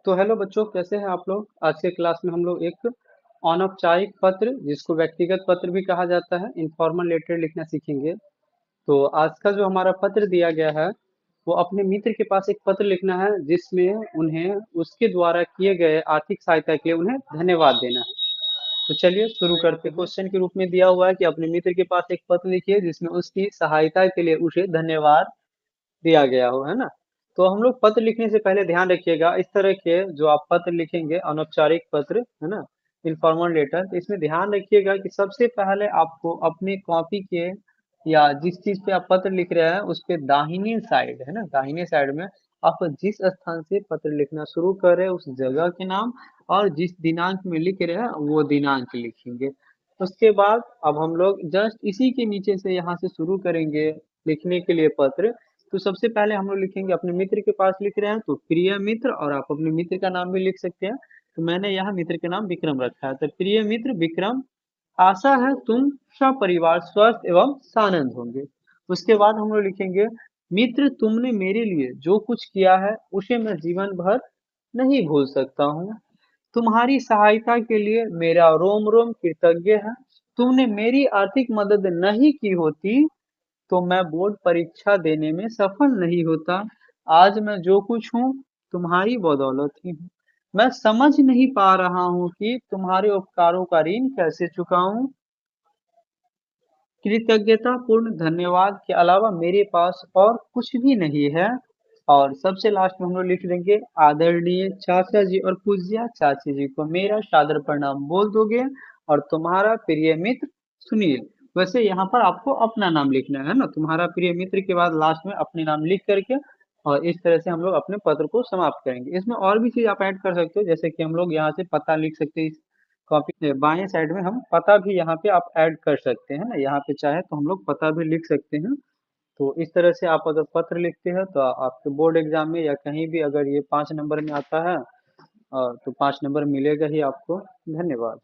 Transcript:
तो हेलो बच्चों, कैसे हैं आप लोग। आज के क्लास में हम लोग एक अनौपचारिक पत्र, जिसको व्यक्तिगत पत्र भी कहा जाता है, इनफॉर्मल लेटर लिखना सीखेंगे। तो आज का जो हमारा पत्र दिया गया है, वो अपने मित्र के पास एक पत्र लिखना है, जिसमें उन्हें उसके द्वारा किए गए आर्थिक सहायता के लिए उन्हें धन्यवाद देना है। तो चलिए शुरू करते हैं। क्वेश्चन के रूप में दिया हुआ है कि अपने मित्र के पास एक पत्र लिखिए जिसमें उसकी सहायता के लिए उसे धन्यवाद दिया गया हो, है ना। तो हम लोग पत्र लिखने से पहले ध्यान रखिएगा, इस तरह के जो आप पत्र लिखेंगे, अनौपचारिक पत्र, है ना, इनफॉर्मल लेटर, तो इसमें ध्यान रखिएगा कि सबसे पहले आपको अपनी कॉपी के या जिस चीज पे आप पत्र लिख रहे हैं उस पे दाहिनी साइड, है ना, दाहिने साइड में आप जिस स्थान से पत्र लिखना शुरू कर रहे हैं उस जगह के नाम और जिस दिनांक में लिख रहे हैं वो दिनांक लिखेंगे। उसके बाद अब हम लोग जस्ट इसी के नीचे से यहाँ से शुरू करेंगे लिखने के लिए पत्र। तो सबसे पहले हम लोग लिखेंगे, अपने मित्र के पास लिख रहे हैं तो प्रिय मित्र, और आप अपने मित्र का नाम भी लिख सकते हैं। तो मैंने यहाँ मित्र का नाम विक्रम रखा है। तो प्रिय मित्र विक्रम, आशा है तुम सपरिवार स्वस्थ एवं सानंद होंगे। उसके बाद हम लोग लिखेंगे, मित्र तुमने मेरे लिए जो कुछ किया है उसे मैं जीवन भर नहीं भूल सकता हूँ। तुम्हारी सहायता के लिए मेरा रोम रोम कृतज्ञ है। तुमने मेरी आर्थिक मदद नहीं की होती तो मैं बोर्ड परीक्षा देने में सफल नहीं होता। आज मैं जो कुछ हूँ तुम्हारी बदौलत ही हूँ। मैं समझ नहीं पा रहा हूँ कि तुम्हारे उपकारों का ऋण कैसे चुकाऊं। कृतज्ञता पूर्ण धन्यवाद के अलावा मेरे पास और कुछ भी नहीं है। और सबसे लास्ट में हम लोग लिख देंगे, आदरणीय चाचा जी और पूज्य चाची जी को मेरा सादर प्रणाम बोल दोगे। और तुम्हारा प्रिय मित्र सुनील। वैसे यहाँ पर आपको अपना नाम लिखना है ना, तुम्हारा प्रिय मित्र के बाद लास्ट में अपने नाम लिख करके, और इस तरह से हम लोग अपने पत्र को समाप्त करेंगे। इसमें और भी चीज आप ऐड कर सकते हो, जैसे कि हम लोग यहाँ से पता लिख सकते हैं। कॉपी के बाएं साइड में हम पता भी यहाँ पे आप ऐड कर सकते हैं ना, यहाँ पे चाहे तो हम लोग पता भी लिख सकते हैं। तो इस तरह से आप अगर पत्र लिखते हैं तो आपके बोर्ड एग्जाम में या कहीं भी अगर ये 5 नंबर में आता है, तो 5 नंबर मिलेगा ही आपको। धन्यवाद।